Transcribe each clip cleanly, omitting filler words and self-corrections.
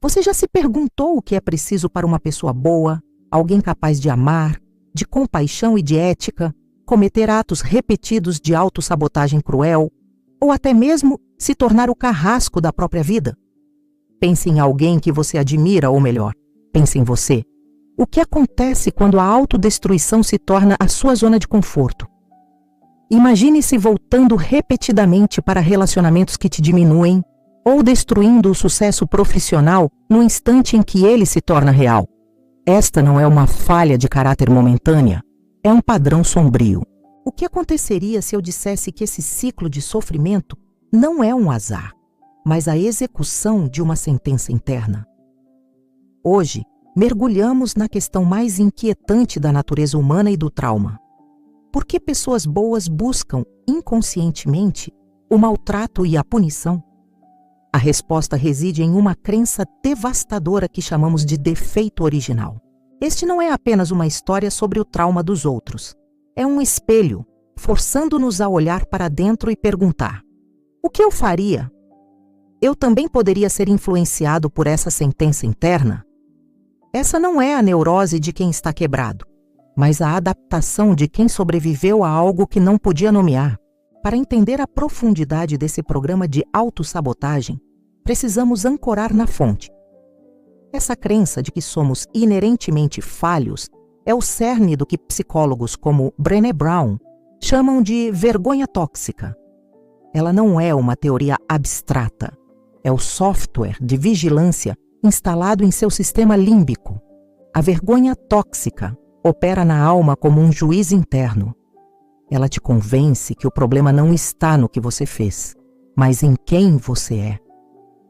Você já se perguntou o que é preciso para uma pessoa boa, alguém capaz de amar, de compaixão e de ética, cometer atos repetidos de autossabotagem cruel, ou até mesmo se tornar o carrasco da própria vida? Pense em alguém que você admira, ou melhor, pense em você. O que acontece quando a autodestruição se torna a sua zona de conforto? Imagine-se voltando repetidamente para relacionamentos que te diminuem ou destruindo o sucesso profissional no instante em que ele se torna real. Esta não é uma falha de caráter momentânea, é um padrão sombrio. O que aconteceria se eu dissesse que esse ciclo de sofrimento não é um azar, mas a execução de uma sentença interna? Hoje, mergulhamos na questão mais inquietante da natureza humana e do trauma. Por que pessoas boas buscam, inconscientemente, o maltrato e a punição? A resposta reside em uma crença devastadora que chamamos de defeito original. Este não é apenas uma história sobre o trauma dos outros. É um espelho, forçando-nos a olhar para dentro e perguntar: o que eu faria? Eu também poderia ser influenciado por essa sentença interna? Essa não é a neurose de quem está quebrado, mas a adaptação de quem sobreviveu a algo que não podia nomear. Para entender a profundidade desse programa de autossabotagem, precisamos ancorar na fonte. Essa crença de que somos inerentemente falhos é o cerne do que psicólogos como Brené Brown chamam de vergonha tóxica. Ela não é uma teoria abstrata, é o software de vigilância instalado em seu sistema límbico. A vergonha tóxica opera na alma como um juiz interno. Ela te convence que o problema não está no que você fez, mas em quem você é.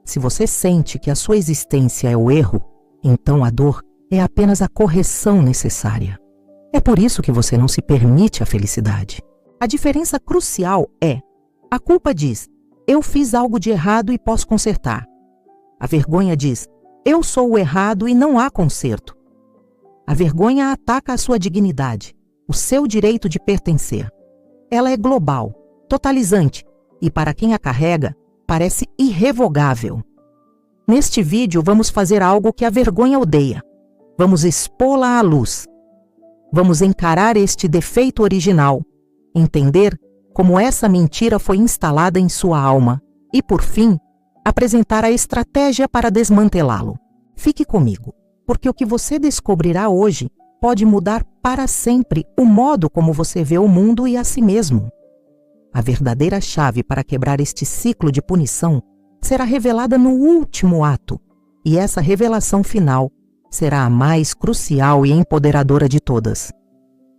Se você sente que a sua existência é o erro, então a dor é apenas a correção necessária. É por isso que você não se permite a felicidade. A diferença crucial é: a culpa diz, eu fiz algo de errado e posso consertar. A vergonha diz, eu sou o errado e não há conserto. A vergonha ataca a sua dignidade, o seu direito de pertencer. Ela é global, totalizante e, para quem a carrega, parece irrevogável. Neste vídeo, vamos fazer algo que a vergonha odeia. Vamos expô-la à luz. Vamos encarar este defeito original, entender como essa mentira foi instalada em sua alma e, por fim, apresentar a estratégia para desmantelá-lo. Fique comigo, porque o que você descobrirá hoje pode mudar para sempre o modo como você vê o mundo e a si mesmo. A verdadeira chave para quebrar este ciclo de punição será revelada no último ato, e essa revelação final será a mais crucial e empoderadora de todas.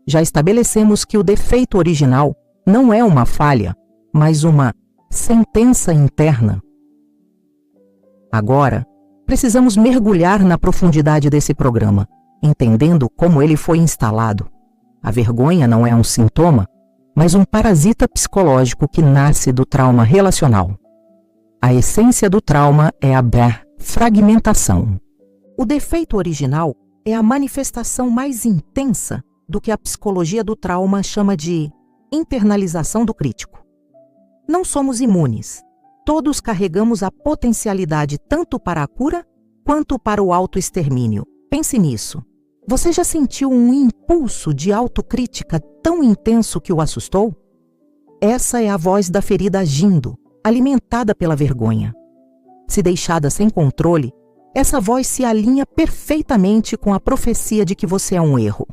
Já estabelecemos que o defeito original não é uma falha, mas uma sentença interna. Agora, precisamos mergulhar na profundidade desse programa, entendendo como ele foi instalado. A vergonha não é um sintoma, mas um parasita psicológico que nasce do trauma relacional. A essência do trauma é a fragmentação. O defeito original é a manifestação mais intensa do que a psicologia do trauma chama de internalização do crítico. Não somos imunes. Todos carregamos a potencialidade tanto para a cura quanto para o autoextermínio. Pense nisso. Você já sentiu um impulso de autocrítica tão intenso que o assustou? Essa é a voz da ferida agindo, alimentada pela vergonha. Se deixada sem controle, essa voz se alinha perfeitamente com a profecia de que você é um erro.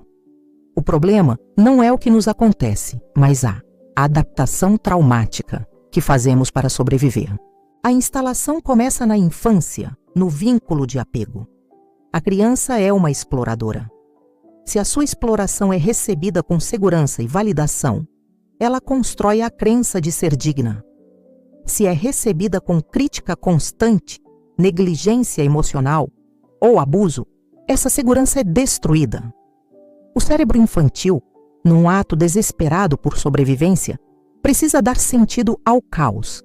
O problema não é o que nos acontece, mas a adaptação traumática que fazemos para sobreviver. A instalação começa na infância, no vínculo de apego. A criança é uma exploradora. Se a sua exploração é recebida com segurança e validação, ela constrói a crença de ser digna. Se é recebida com crítica constante, negligência emocional ou abuso, essa segurança é destruída. O cérebro infantil, num ato desesperado por sobrevivência, precisa dar sentido ao caos.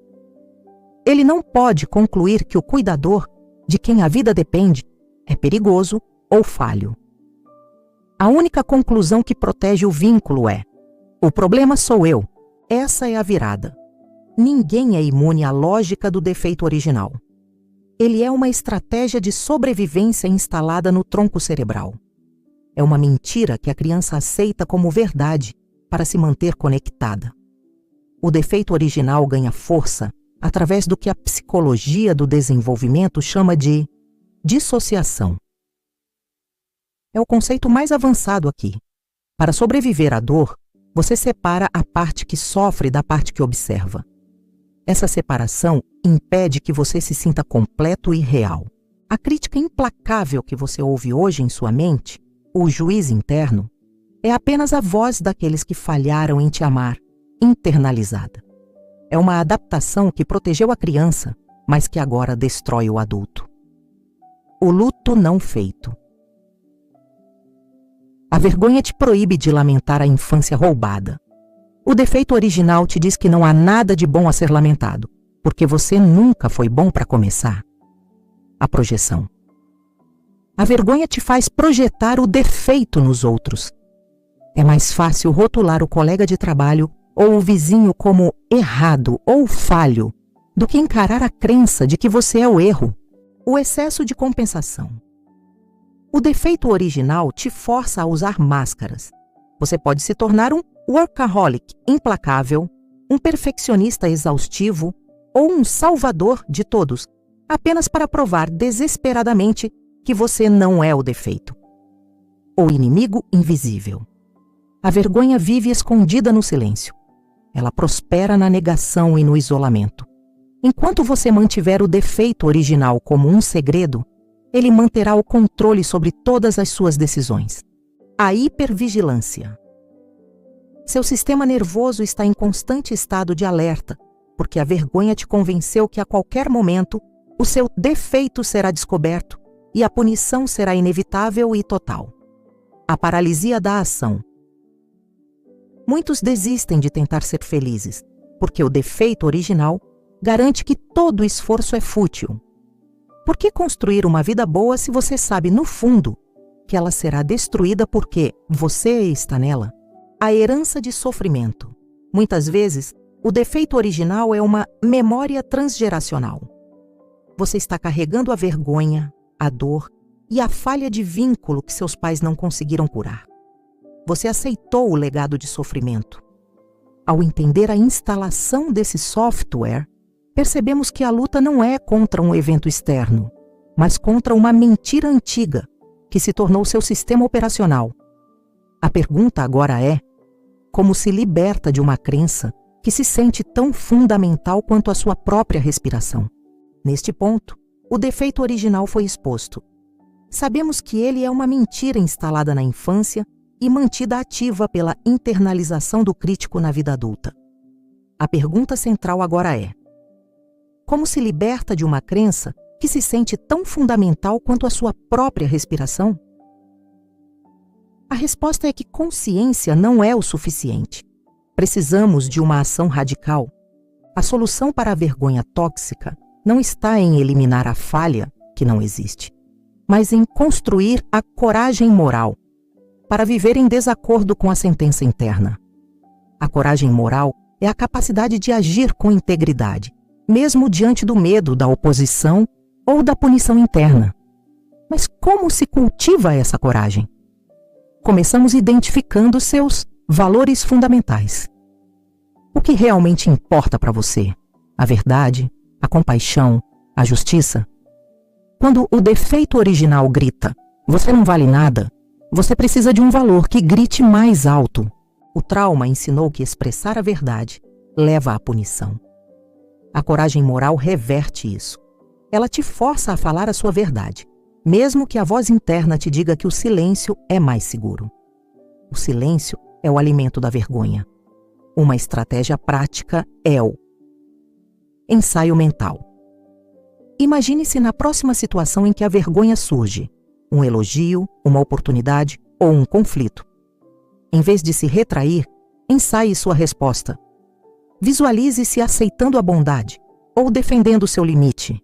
Ele não pode concluir que o cuidador, de quem a vida depende, é perigoso ou falho. A única conclusão que protege o vínculo é: o problema sou eu. Essa é a virada. Ninguém é imune à lógica do defeito original. Ele é uma estratégia de sobrevivência instalada no tronco cerebral. É uma mentira que a criança aceita como verdade para se manter conectada. O defeito original ganha força através do que a psicologia do desenvolvimento chama de dissociação. É o conceito mais avançado aqui. Para sobreviver à dor, você separa a parte que sofre da parte que observa. Essa separação impede que você se sinta completo e real. A crítica implacável que você ouve hoje em sua mente, o juiz interno, é apenas a voz daqueles que falharam em te amar, internalizada. É uma adaptação que protegeu a criança, mas que agora destrói o adulto. O luto não feito. A vergonha te proíbe de lamentar a infância roubada. O defeito original te diz que não há nada de bom a ser lamentado, porque você nunca foi bom para começar. A projeção. A vergonha te faz projetar o defeito nos outros. É mais fácil rotular o colega de trabalho ou o vizinho como errado ou falho do que encarar a crença de que você é o erro. O excesso de compensação. O defeito original te força a usar máscaras. Você pode se tornar um workaholic implacável, um perfeccionista exaustivo ou um salvador de todos, apenas para provar desesperadamente que você não é o defeito. O inimigo invisível. A vergonha vive escondida no silêncio. Ela prospera na negação e no isolamento. Enquanto você mantiver o defeito original como um segredo, ele manterá o controle sobre todas as suas decisões. A hipervigilância. Seu sistema nervoso está em constante estado de alerta, porque a vergonha te convenceu que a qualquer momento o seu defeito será descoberto e a punição será inevitável e total. A paralisia da ação. Muitos desistem de tentar ser felizes, porque o defeito original garante que todo esforço é fútil. Por que construir uma vida boa se você sabe, no fundo, que ela será destruída porque você está nela? A herança de sofrimento. Muitas vezes, o defeito original é uma memória transgeracional. Você está carregando a vergonha, a dor e a falha de vínculo que seus pais não conseguiram curar. Você aceitou o legado de sofrimento. Ao entender a instalação desse software, percebemos que a luta não é contra um evento externo, mas contra uma mentira antiga que se tornou seu sistema operacional. A pergunta agora é: como se liberta de uma crença que se sente tão fundamental quanto a sua própria respiração? Neste ponto, o defeito original foi exposto. Sabemos que ele é uma mentira instalada na infância e mantida ativa pela internalização do crítico na vida adulta. A pergunta central agora é: como se liberta de uma crença que se sente tão fundamental quanto a sua própria respiração? A resposta é que consciência não é o suficiente. Precisamos de uma ação radical. A solução para a vergonha tóxica não está em eliminar a falha, que não existe, mas em construir a coragem moral para viver em desacordo com a sentença interna. A coragem moral é a capacidade de agir com integridade, mesmo diante do medo da oposição ou da punição interna. Mas como se cultiva essa coragem? Começamos identificando seus valores fundamentais. O que realmente importa para você? A verdade, a compaixão, a justiça? Quando o defeito original grita, você não vale nada, você precisa de um valor que grite mais alto. O trauma ensinou que expressar a verdade leva à punição. A coragem moral reverte isso. Ela te força a falar a sua verdade, mesmo que a voz interna te diga que o silêncio é mais seguro. O silêncio é o alimento da vergonha. Uma estratégia prática é o ensaio mental. Imagine-se na próxima situação em que a vergonha surge, um elogio, uma oportunidade ou um conflito. Em vez de se retrair, ensaie sua resposta. Visualize-se aceitando a bondade ou defendendo seu limite.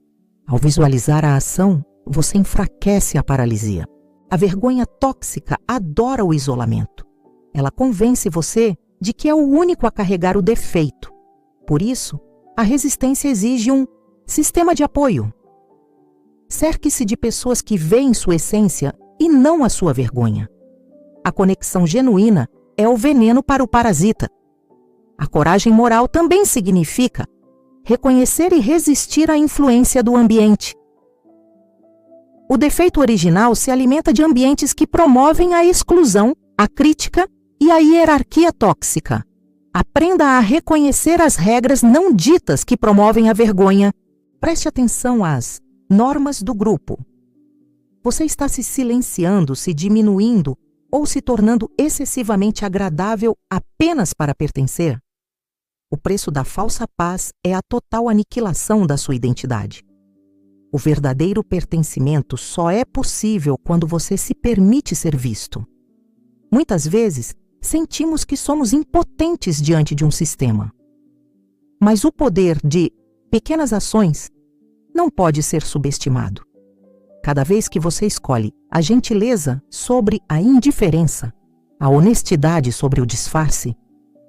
Ao visualizar a ação, você enfraquece a paralisia. A vergonha tóxica adora o isolamento. Ela convence você de que é o único a carregar o defeito. Por isso, a resistência exige um sistema de apoio. Cerque-se de pessoas que veem sua essência e não a sua vergonha. A conexão genuína é o veneno para o parasita. A coragem moral também significa reconhecer e resistir à influência do ambiente. O defeito original se alimenta de ambientes que promovem a exclusão, a crítica e a hierarquia tóxica. Aprenda a reconhecer as regras não ditas que promovem a vergonha. Preste atenção às normas do grupo. Você está se silenciando, se diminuindo ou se tornando excessivamente agradável apenas para pertencer? O preço da falsa paz é a total aniquilação da sua identidade. O verdadeiro pertencimento só é possível quando você se permite ser visto. Muitas vezes, sentimos que somos impotentes diante de um sistema. Mas o poder de pequenas ações não pode ser subestimado. Cada vez que você escolhe a gentileza sobre a indiferença, a honestidade sobre o disfarce,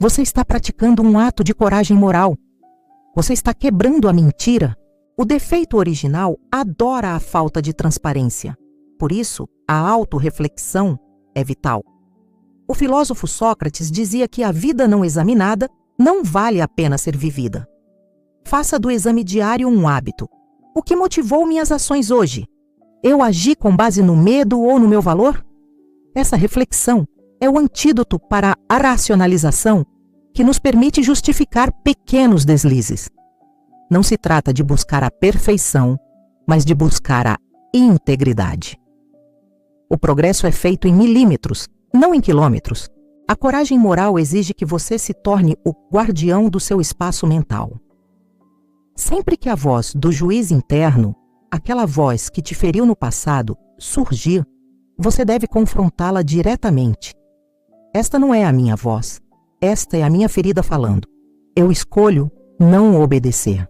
você está praticando um ato de coragem moral. Você está quebrando a mentira. O defeito original adora a falta de transparência. Por isso, a autorreflexão é vital. O filósofo Sócrates dizia que a vida não examinada não vale a pena ser vivida. Faça do exame diário um hábito. O que motivou minhas ações hoje? Eu agi com base no medo ou no meu valor? Essa reflexão é o antídoto para a racionalização que nos permite justificar pequenos deslizes. Não se trata de buscar a perfeição, mas de buscar a integridade. O progresso é feito em milímetros, não em quilômetros. A coragem moral exige que você se torne o guardião do seu espaço mental. Sempre que a voz do juiz interno, aquela voz que te feriu no passado, surgir, você deve confrontá-la diretamente. Esta não é a minha voz. Esta é a minha ferida falando. Eu escolho não obedecer.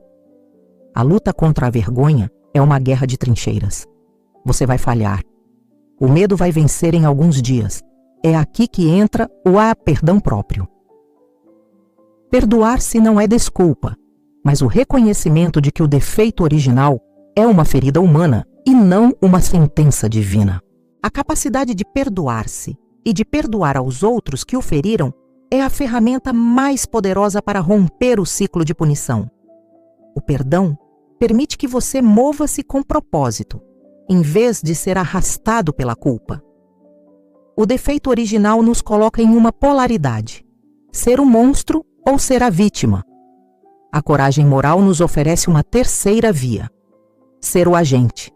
A luta contra a vergonha é uma guerra de trincheiras. Você vai falhar. O medo vai vencer em alguns dias. É aqui que entra o perdão próprio. Perdoar-se não é desculpa, mas o reconhecimento de que o defeito original é uma ferida humana e não uma sentença divina. A capacidade de perdoar-se e de perdoar aos outros que o feriram é a ferramenta mais poderosa para romper o ciclo de punição. O perdão permite que você mova-se com propósito, em vez de ser arrastado pela culpa. O defeito original nos coloca em uma polaridade: ser o monstro ou ser a vítima. A coragem moral nos oferece uma terceira via: ser o agente.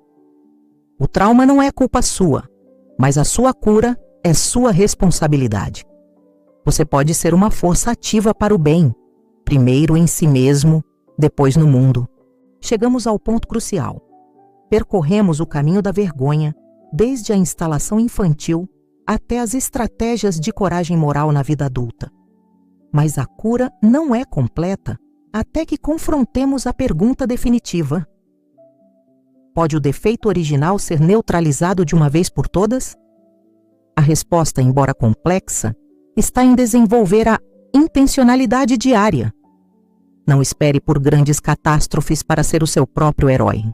O trauma não é culpa sua, mas a sua cura é sua responsabilidade. Você pode ser uma força ativa para o bem, primeiro em si mesmo, depois no mundo. Chegamos ao ponto crucial. Percorremos o caminho da vergonha, desde a instalação infantil até as estratégias de coragem moral na vida adulta. Mas a cura não é completa até que confrontemos a pergunta definitiva: pode o defeito original ser neutralizado de uma vez por todas? A resposta, embora complexa, está em desenvolver a intencionalidade diária. Não espere por grandes catástrofes para ser o seu próprio herói.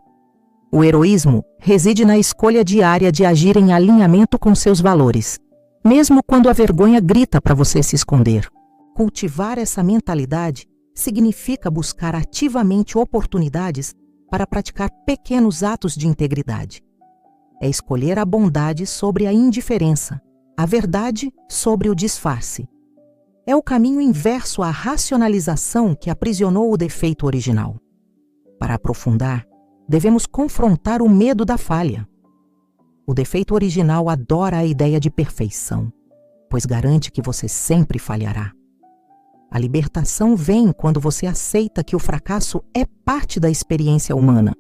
O heroísmo reside na escolha diária de agir em alinhamento com seus valores, mesmo quando a vergonha grita para você se esconder. Cultivar essa mentalidade significa buscar ativamente oportunidades para praticar pequenos atos de integridade. É escolher a bondade sobre a indiferença, a verdade sobre o disfarce. É o caminho inverso à racionalização que aprisionou o defeito original. Para aprofundar, devemos confrontar o medo da falha. O defeito original adora a ideia de perfeição, pois garante que você sempre falhará. A libertação vem quando você aceita que o fracasso é parte da experiência humana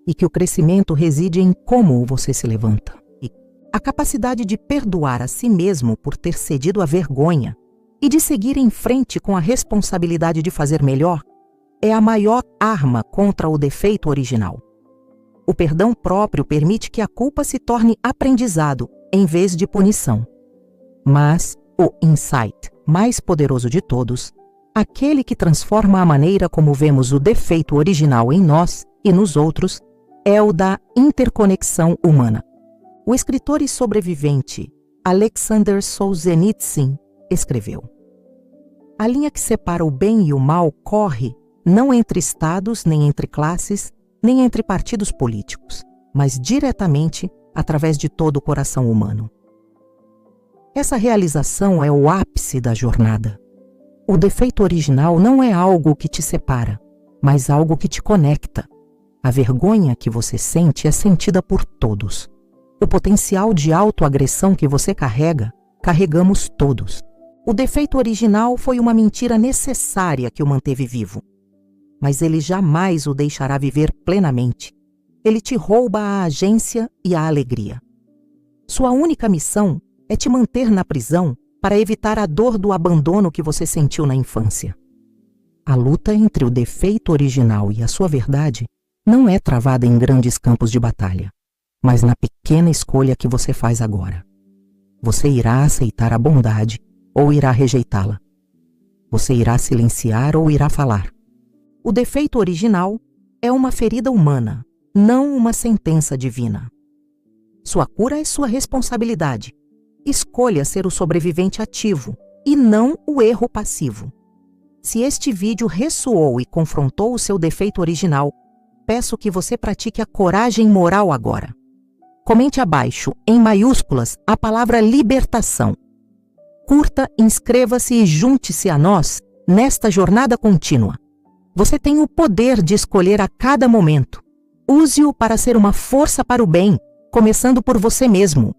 e que o crescimento reside em como você se levanta. E a capacidade de perdoar a si mesmo por ter cedido à vergonha e de seguir em frente com a responsabilidade de fazer melhor é a maior arma contra o defeito original. O perdão próprio permite que a culpa se torne aprendizado em vez de punição. Mas o insight mais poderoso de todos, aquele que transforma a maneira como vemos o defeito original em nós e nos outros, é o da interconexão humana. O escritor e sobrevivente Alexander Solzhenitsyn escreveu: a linha que separa o bem e o mal corre não entre estados, nem entre classes, nem entre partidos políticos, mas diretamente através de todo o coração humano. Essa realização é o ápice da jornada. O defeito original não é algo que te separa, mas algo que te conecta. A vergonha que você sente é sentida por todos. O potencial de autoagressão que você carrega, carregamos todos. O defeito original foi uma mentira necessária que o manteve vivo. Mas ele jamais o deixará viver plenamente. Ele te rouba a agência e a alegria. Sua única missão é te manter na prisão para evitar a dor do abandono que você sentiu na infância. A luta entre o defeito original e a sua verdade não é travada em grandes campos de batalha, mas na pequena escolha que você faz agora. Você irá aceitar a bondade ou irá rejeitá-la. Você irá silenciar ou irá falar. O defeito original é uma ferida humana, não uma sentença divina. Sua cura é sua responsabilidade. Escolha ser o sobrevivente ativo e não o erro passivo. Se este vídeo ressoou e confrontou o seu defeito original, peço que você pratique a coragem moral agora. Comente abaixo, em maiúsculas, a palavra libertação. Curta, inscreva-se e junte-se a nós nesta jornada contínua. Você tem o poder de escolher a cada momento. Use-o para ser uma força para o bem, começando por você mesmo.